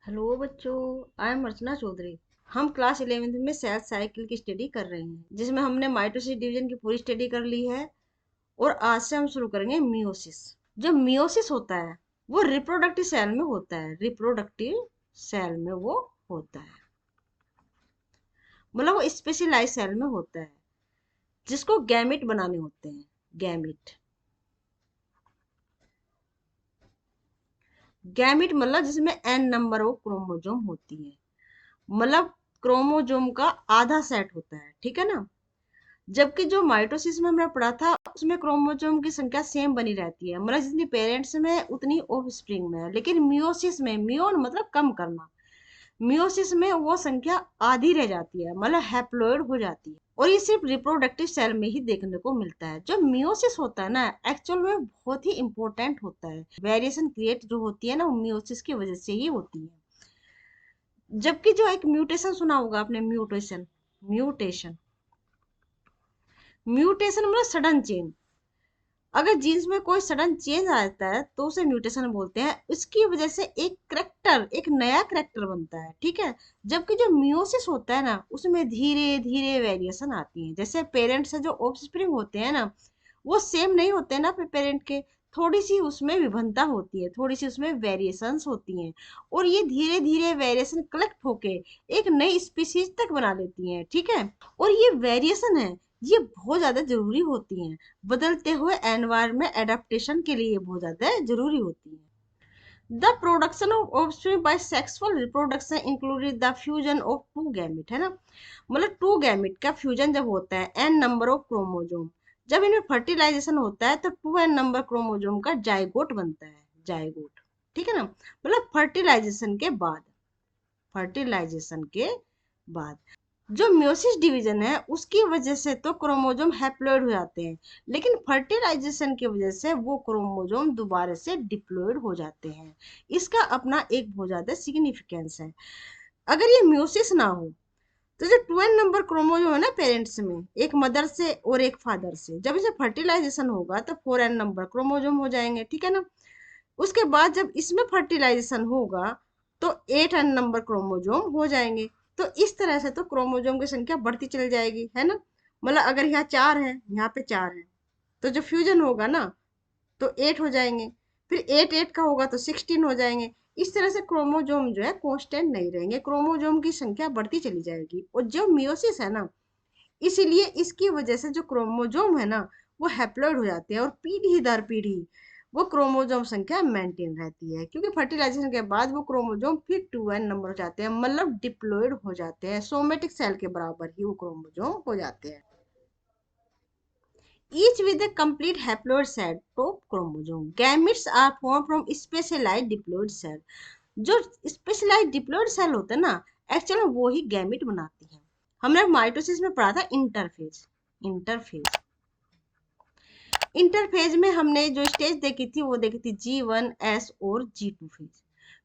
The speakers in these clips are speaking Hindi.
हेलो बच्चों, आई एम अर्चना चौधरी। हम क्लास 11th में सेल साइकिल की स्टडी कर रहे हैं, जिसमें हमने माइटोसिस डिवीजन की पूरी स्टडी कर ली है। और आज से हम शुरू करेंगे मियोसिस। जो मियोसिस होता है वो रिप्रोडक्टिव सेल में होता है। रिप्रोडक्टिव सेल में वो होता है, मतलब वो स्पेशलाइज सेल में होता है, जिसको गैमिट बनाने होते हैं। गैमिट, गैमिट मतलब जिसमें एन नंबर ऑफ क्रोमोजोम होती है, मतलब क्रोमोजोम का आधा सेट होता है, ठीक है ना। जबकि जो माइटोसिस में हमने पढ़ा था उसमें क्रोमोसोम की संख्या सेम बनी रहती है, मतलब जितनी पेरेंट्स में है उतनी ऑफस्प्रिंग में है। लेकिन मियोसिस में, मियोन मतलब कम करना, मियोसिस में वो संख्या आधी रह जाती है, मतलब हैप्लॉइड हो जाती है। और ये सिर्फ रिप्रोडक्टिव सेल में ही देखने को मिलता है। जो मियोसिस होता है ना, एक्चुअल में बहुत ही इंपॉर्टेंट होता है। वेरिएशन क्रिएट जो होती है ना, वो मियोसिस की वजह से ही होती है। जबकि जो एक म्यूटेशन सुना होगा आपने, म्यूटेशन, म्यूटेशन, म्यूटेशन मतलब सडन चेंज। अगर जीन्स में कोई सडन चेंज आता है तो उसे म्यूटेशन बोलते हैं। उसकी वजह से एक करेक्टर, एक नया करेक्टर बनता है, ठीक है। जबकि जो मियोसिस होता है ना, उसमें धीरे धीरे वेरिएशन आती है। जैसे पेरेंट्स से जो ऑफस्प्रिंग होते हैं ना, वो सेम नहीं होते हैं ना पेरेंट के। थोड़ी सी उसमें विभिन्नता होती है, थोड़ी सी उसमें वेरिएशंस होती हैं। और ये धीरे धीरे वेरिएशन कलेक्ट होके एक नई स्पीशीज तक बना लेती हैं, ठीक है। और ये वेरिएशन है, ये बहुत ज्यादा जरूरी होती हैं। बदलते हुए एनवायरमेंट एडेप्टेशन के लिए बहुत ज्यादा जरूरी होती है। The production of offspring by sexual reproduction included the fusion of two gamete, है ना। मतलब टू गैमेट का फ्यूजन जब होता है एन नंबर ऑफ क्रोमोजोम, जब इनमें फर्टिलाइजेशन होता है तो टू एन नंबर क्रोमोजोम का जाइगोट बनता है। जाइगोट, ठीक है ना। मतलब फर्टिलाइजेशन के बाद, फर्टिलाइजेशन के बाद जो म्योसिस डिवीजन है उसकी वजह से तो क्रोमोजोम हैप्लॉइड हो जाते हैं। लेकिन फर्टिलाइजेशन की वजह से वो क्रोमोजोम दोबारा से डिप्लॉइड हो जाते हैं। इसका अपना एक बहुत ज्यादा सिग्निफिकेंस है। अगर ये म्योसिस ना हो तो जो 12 नंबर क्रोमोजोम है ना पेरेंट्स में, एक मदर से और एक फादर से, जब इसे फर्टिलाइजेशन होगा तो 4n नंबर क्रोमोजोम हो जाएंगे, ठीक है ना। उसके बाद जब इसमें फर्टिलाइजेशन होगा तो 8n नंबर क्रोमोजोम हो जाएंगे। तो इस तरह से तो क्रोमोजोम की संख्या बढ़ती चली जाएगी, है ना। मतलब अगर यहाँ 4 है, यहाँ पे 4 है, तो जो फ्यूजन होगा ना तो 8 हो जाएंगे। फिर 8 8 का होगा तो 16 हो जाएंगे। इस तरह से क्रोमोजोम जो है कांस्टेंट नहीं रहेंगे, क्रोमोजोम की संख्या बढ़ती चली जाएगी। और जो मियोसिस है ना, इसीलिए इसकी वजह से जो क्रोमोजोम है ना, वो हैप्लॉइड हो जाते हैं और पीढ़ी दर पीढ़ी वो क्रोमोजोम संख्या मेंटेन रहती है। क्योंकि फर्टिलाइजेशन के बाद वो क्रोमोजोम फिर 2n नंबर हो जाते हैं, मतलब डिप्लॉइड हो जाते हैं। सोमेटिक सेल के बराबर ही वो क्रोमोजोम हो जाते हैं, each with a complete haploid set of chromosome. Gametes are formed from specialized diploid cell. जो स्पेशलाइज्ड डिप्लॉइड सेल होते हैं ना, एक्चुअली वो ही गैमिट बनाती है। हमने माइटोसिस में पढ़ा था इंटरफेज। इंटरफेज, इंटरफेज में हमने जो स्टेज देखी थी वो देखी थी G1S और G2 फेज।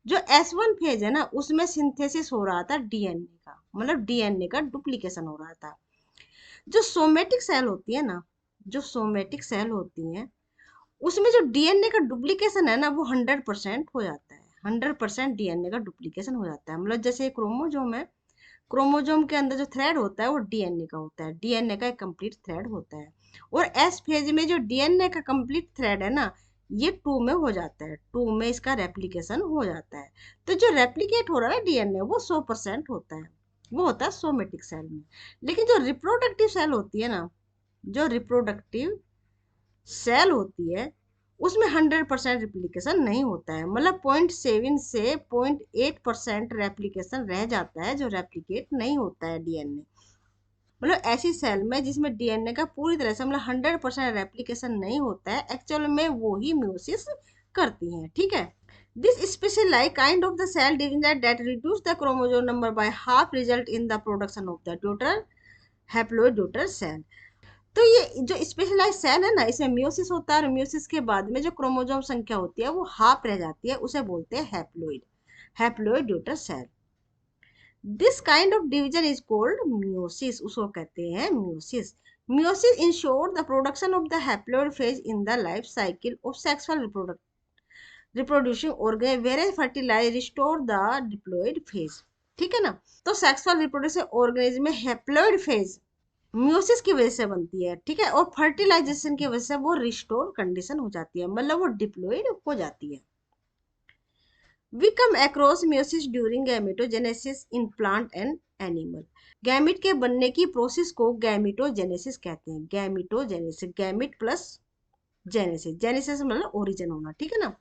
जो S1 फेज है ना, उसमें सिंथेसिस हो रहा था डीएनए का, मतलब डीएनए का डुप्लीकेशन हो रहा था। जो सोमेटिक सेल होती है ना, जो सोमेटिक सेल होती है, उसमें जो डीएनए का डुप्लीकेशन है ना, वो 100% हो जाता है। 100% डीएनए का डुप्लीकेशन हो जाता है। मतलब जैसे क्रोमोजोम है, क्रोमोजोम के अंदर जो थ्रेड होता है वो डीएनए का होता है, डीएनए का एक कंप्लीट थ्रेड होता है। और एस फेज में जो डीएनए का कंप्लीट थ्रेड है ना, ये 2 में हो जाता है, 2 में इसका रेप्लिकेशन हो जाता है। तो जो रेप्लिकेट हो रहा है डीएनए वो 100% होता है, वो होता है सोमेटिक सेल में। लेकिन जो रिप्रोडक्टिव सेल होती है ना, जो रिप्रोडक्टिव सेल होती है, उसमें 100% रिप्लिकेशन नहीं होता है। मतलब 0.7 से 0.8% रेप्लिकेशन रह जाता है, जो रेप्लिकेट नहीं होता है डीएनए। मतलब ऐसी सेल में जिसमें डीएनए का पूरी तरह से, मतलब 100% रेप्लिकेशन नहीं होता है, एक्चुअल में वो ही म्योसिस करती हैं, ठीक है। This specialized kind of the cell division that reduce the chromosome number by half result in the production of the daughter haploid daughter cell. तो ये जो स्पेशलाइज सेल है ना, इसमें म्योसिस होता है और म्योसिस के बाद में जो क्रोमोजोम संख्या होती है वो हाफ रह जाती है, उसे बोलते हैं haploid, haploid daughter cell. This kind of division is called meiosis, उसको कहते हैं meiosis. Meiosis ensure the production of the haploid phase in the life cycle of sexual reproduction. Reproducing organ where fertilize restore the diploid phase, ठीक है ना। तो सेक्सुअल रिप्रोडक्टिव ऑर्गेनिज्म में हैप्लॉइड फेज म्यूसिस की वजह से बनती है, ठीक है, और फर्टिलाइजेशन की वजह से वो रिस्टोर कंडीशन हो जाती है, मतलब वो डिप्लॉइड हो जाती है। We come across meiosis during gametogenesis in plant and animal. Gamete के बनने की प्रोसेस को गैमिटोजेनेसिस कहते हैं। Gametogenesis, gamete plus genesis, genesis मतलब ओरिजिन होना, ठीक है ना,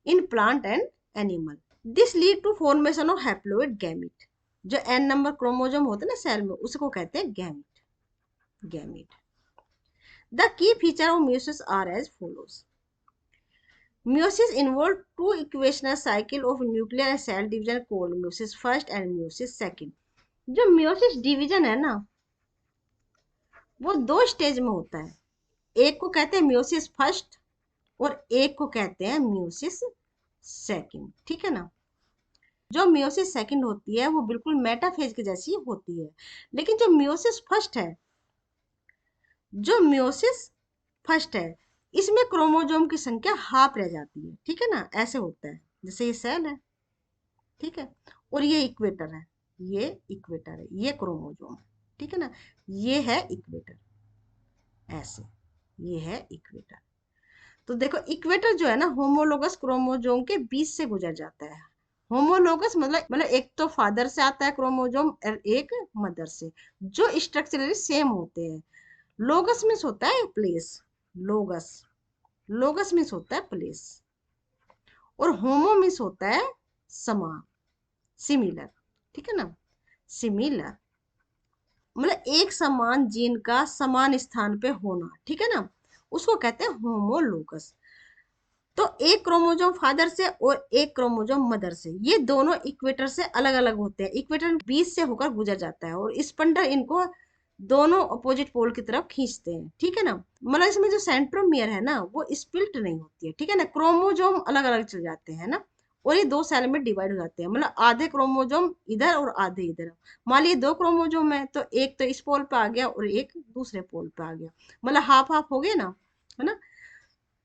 in plant and animal. This lead to formation of haploid gamete. जो एन नंबर क्रोमोजोम होते हैं ना सेल में, उसको कहते हैं gamete, gamete. The key feature of meiosis are as follows. Meiosis involves two equational cycle of nuclear and cell division called meiosis first and meiosis second. जो meiosis division है ना, वो दो स्टेज में होता है। एक को कहते हैं meiosis फर्स्ट और एक को कहते हैं meiosis सेकंड, ठीक है ना। जो meiosis सेकंड होती है वो बिल्कुल मेटाफेज के जैसी होती है, लेकिन जो meiosis फर्स्ट है, जो meiosis फर्स्ट है, इसमें क्रोमोजोम की संख्या हाफ रह जाती है, ठीक है ना, ऐसे होता है। जैसे ये सेल है, ठीक है, और ये इक्वेटर है, ये इक्वेटर है, ये क्रोमोजोम है, ठीक है ना, ये है इक्वेटर, ऐसे, ये है इक्वेटर। तो देखो इक्वेटर जो है ना, होमोलोगस क्रोमोजोम के बीच से गुजर जाता है। होमोलोगस मतलब एक तो फादर से आता है क्रोमोजोम और एक मदर से, जो स्ट्रक्चरली सेम होते हैं। लोगस मीन्स होता है प्लेस, लोगस, लोगस मीन्स होता है प्लेस, और होमो मीन्स होता है समान, सिमिलर, ठीक है ना, सिमिलर मतलब एक समान जीन का समान स्थान पे होना, ठीक है ना, उसको कहते हैं होमोलोगस। तो एक क्रोमोजोम फादर से और एक क्रोमोजोम मदर से, ये दोनों इक्वेटर से अलग अलग होते हैं, इक्वेटर बीच से होकर गुजर जाता है और स्पंडल इनको दोनों अपोजिट पोल की तरफ खींचते हैं, ठीक है ना। मतलब इसमें जो सेंट्रोमियर है ना, वो स्प्लिट नहीं होती है, ठीक है ना, क्रोमोजोम अलग अलग चल जाते हैं ना, और ये दो सेल में डिवाइड हो जाते हैं, मतलब आधे क्रोमोजोम इधर और आधे इधर। मान लीजिए दो क्रोमोजोम है तो एक तो इस पोल पे आ गया और एक दूसरे पोल पे आ गया, मतलब हाफ हाफ हो गए ना, है ना।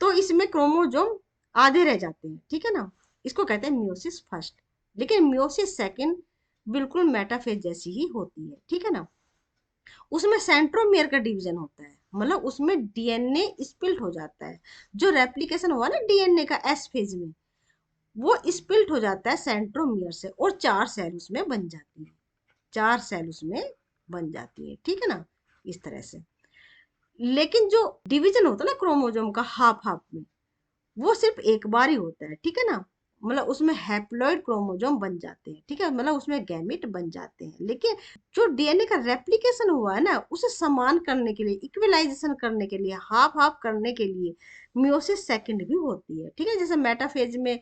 तो इसमें क्रोमोजोम आधे रह जाते हैं, ठीक है ना, इसको कहते हैं मियोसिस फर्स्ट। लेकिन मियोसिस सेकंड बिल्कुल मेटाफेज जैसी ही होती है, ठीक है ना। उसमें सेंट्रोमियर का डिवीजन होता है, मतलब उसमें डीएनए स्पिल्ट हो जाता है। जो रेप्लिकेशन हुआ ना डीएनए का एस फेज में, वो स्पिल्ट हो जाता है सेंट्रोमियर से और चार सेल उसमें बन जाती है, चार सेल उसमें बन जाती है, ठीक है ना, इस तरह से। लेकिन जो डिवीजन होता है ना क्रोमोजोम का हाफ हाफ में, वो सिर्फ एक बार ही होता है, ठीक है ना, मतलब उसमें हैप्लॉइड क्रोमोजोम बन जाते हैं, ठीक है, मतलब उसमें गैमेट बन जाते हैं। लेकिन जो डीएनए का रेप्लिकेशन हुआ है ना, उसे समान करने के लिए, इक्वलाइजेशन करने के लिए, हाफ हाफ करने के लिए मियोसिस सेकंड भी होती है, ठीक है। जैसे मेटाफेज में,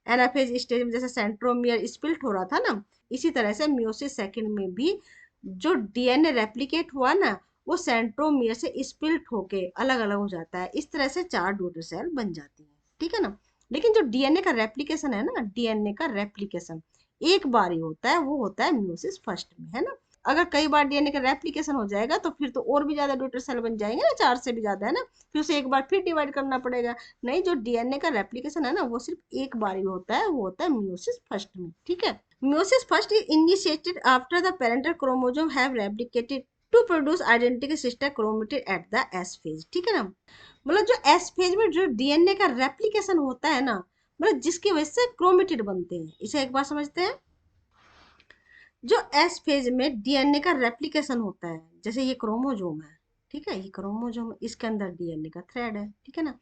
एनाफेज स्टेज में जैसे सेंट्रोमियर स्पिल्ट हो रहा था ना, इसी तरह से मियोसिस सेकंड में भी जो डीएनए रेप्लिकेट हुआ ना, वो सेंट्रोमियर से स्पिल्ट होके अलग अलग हो जाता है, इस तरह से चार डॉटर सेल बन जाती है, ठीक है ना। लेकिन जो डीएनए का रेप्लिकेशन है ना, डीएनए का रेप्लिकेशन एक बार ही होता है, वो होता है मियोसिस फर्स्ट में, है ना। अगर कई बार डीएनए का रेप्लिकेशन हो जाएगा तो फिर तो और भी ज्यादा डॉटर सेल बन जाएंगे ना, चार से भी ज्यादा, है ना, फिर उसे एक बार फिर डिवाइड करना पड़ेगा। नहीं, जो डीएनए का रेप्लिकेशन है ना, वो सिर्फ एक बार ही होता है, वो होता है मियोसिस फर्स्ट में, ठीक है। Meiosis first is initiated after the parental chromosome have replicated to produce identical sister chromatid at the S phase, ठीक है ना। मतलब जो एस फेज में जो डीएनए का रेप्लिकेशन होता है ना, मतलब जिसकी वजह से क्रोमेटिड बनते हैं, इसे एक बार समझते हैं। जो एस फेज में डीएनए का रेप्लिकेशन होता है, जैसे ये क्रोमोजोम है, ठीक है, ये क्रोमोजोम, इसके अंदर डीएनए का थ्रेड है, ठीक है ना,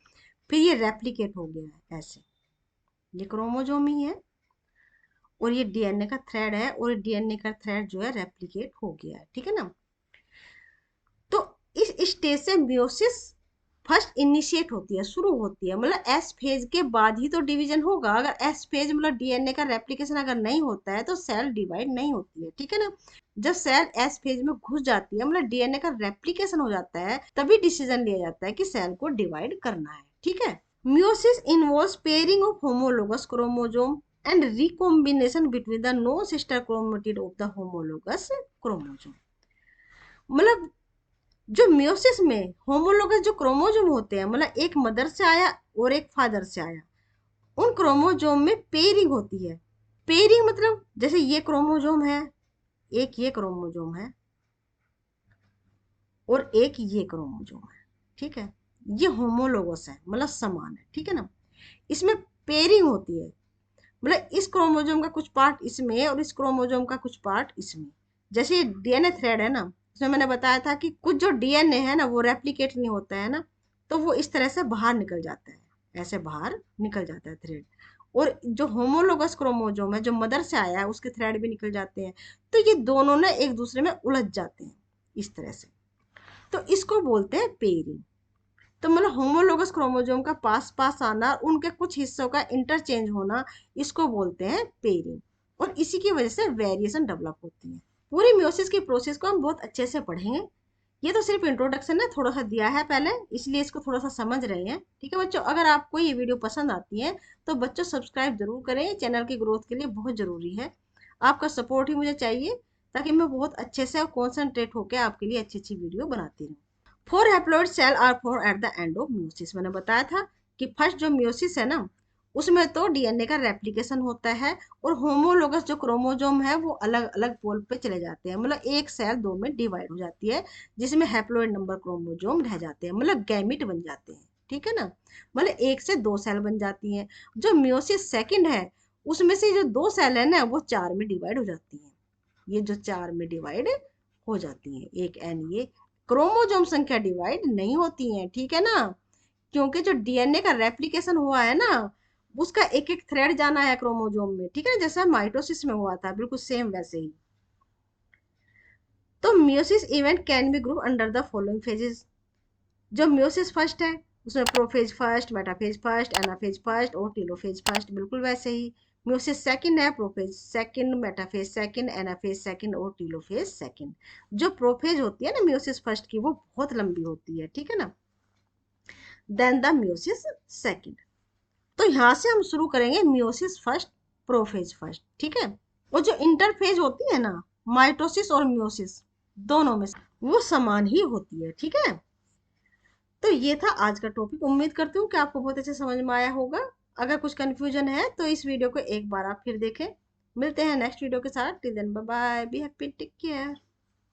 फिर ये रेप्लिकेट हो गया है ऐसे, ये क्रोमोजोम ही है और ये डीएनए का थ्रेड है, और डीएनए का थ्रेड जो है रेप्लिकेट हो गया है, ठीक है ना। तो इस स्टेज से मियोसिस फर्स्ट इनिशिएट होती है, शुरू होती है, मतलब एस फेज के बाद ही तो डिवीजन होगा। अगर एस फेज मतलब डीएनए का रेप्लिकेशन अगर नहीं होता है तो सेल डिवाइड नहीं होती है, ठीक है ना। जब सेल एस फेज में घुस जाती है, मतलब डीएनए का रेप्लिकेशन हो जाता है, तभी डिसीजन लिया जाता है कि सेल को डिवाइड करना है, ठीक है। Meiosis involves pairing of homologous chromosome and recombination between the non-sister chromatid of the homologous chromosome। मतलब जो मियोसिस में होमोलोगस जो क्रोमोजोम होते हैं, मतलब एक मदर से आया और एक फादर से आया, उन क्रोमोजोम में पेयरिंग होती है। पेयरिंग मतलब जैसे ये क्रोमोजोम है, एक ये क्रोमोजोम है और एक ये क्रोमोजोम है, ठीक है, ये होमोलोगस है, मतलब समान है, ठीक है ना। इसमें पेयरिंग होती है, मतलब इस क्रोमोजोम का कुछ पार्ट इसमें और इस क्रोमोजोम का कुछ पार्ट इसमें। जैसे डीएनए थ्रेड है ना, उसमें मैंने बताया था कि कुछ जो डीएनए है ना वो रेप्लिकेट नहीं होता है ना, तो वो इस तरह से बाहर निकल जाता है, ऐसे बाहर निकल जाता है थ्रेड। और जो होमोलोगस क्रोमोजोम है, जो मदर से आया है, उसके थ्रेड भी निकल जाते हैं। तो ये दोनों ना एक दूसरे में उलझ जाते हैं इस तरह से, तो इसको बोलते हैं पेयरिंग। तो मतलब होमोलोगस क्रोमोसोम का पास पास आना, उनके कुछ हिस्सों का इंटरचेंज होना, इसको बोलते हैं पेयरिंग। और इसी की वजह से वेरिएशन डेवलप होती है। पूरी म्योसिस की प्रोसेस को हम बहुत अच्छे से पढ़ेंगे। ये तो सिर्फ इंट्रोडक्शन है, थोड़ा सा दिया है पहले, इसलिए इसको थोड़ा सा समझ रहे हैं, ठीक है बच्चों। अगर आपको ये वीडियो पसंद आती है तो बच्चों सब्सक्राइब जरूर करें, चैनल की ग्रोथ के लिए बहुत जरूरी है। आपका सपोर्ट ही मुझे चाहिए, ताकि मैं बहुत अच्छे से और कॉन्सेंट्रेट होकर आपके लिए अच्छी अच्छी वीडियो बनाती रहूँ। 4 haploid cell are for at the end of meiosis. मैंने बताया था कि फर्स्ट जो म्योसिस है ना, उसमें तो डीएनए का रेप्लिकेशन होता है और होमोलोगस जो क्रोमोजोम है वो अलग अलग पोल पे चले जाते हैं, मतलब एक सेल दो में डिवाइड हो जाती है, जिसमें हैप्लॉइड नंबर क्रोमोजोम रह जाते हैं, मतलब गैमिट बन जाते हैं, ठीक है ना। मतलब एक से दो सेल बन जाती हैं। जो म्योसिस सेकंड है, उसमें से जो दो सेल है ना वो चार में डिवाइड हो जाती हैं। ये जो चार में डिवाइड हो जाती है, एक एन ये क्रोमोसोम संख्या डिवाइड नहीं होती है, ठीक है ना। क्योंकि जो डीएनए का रेप्लिकेशन हुआ है ना, उसका एक एक थ्रेड जाना है क्रोमोसोम में, ठीक है, जैसा माइटोसिस में हुआ था, बिल्कुल सेम वैसे ही। तो meiosis event can be group under the following phases. जो मियोसिस फर्स्ट है, उसमें prophase first, metaphase first, anaphase first और टेलोफेज फर्स्ट, बिल्कुल वैसे ही। मियोसिस सेकंड है, prophase second, metaphase second, anaphase second और टेलोफेज सेकंड। जो प्रोफेज होती है ना मियोसिस फर्स्ट की, वो बहुत लंबी होती है, ठीक है ना, देन द मियोसिस सेकंड। तो यहाँ से हम शुरू करेंगे मियोसिस फर्स्ट, प्रोफेज फर्स्ट, ठीक है। और जो इंटरफेज होती है ना, माइटोसिस और मियोसिस दोनों में वो समान ही होती है, ठीक है। तो ये था आज का टॉपिक। उम्मीद करती हूँ कि आपको बहुत अच्छे समझ में आया होगा। अगर कुछ कंफ्यूजन है तो इस वीडियो को एक बार आप फिर देखें। मिलते हैं नेक्स्ट वीडियो के साथ। Till then bye bye, be happy, take care.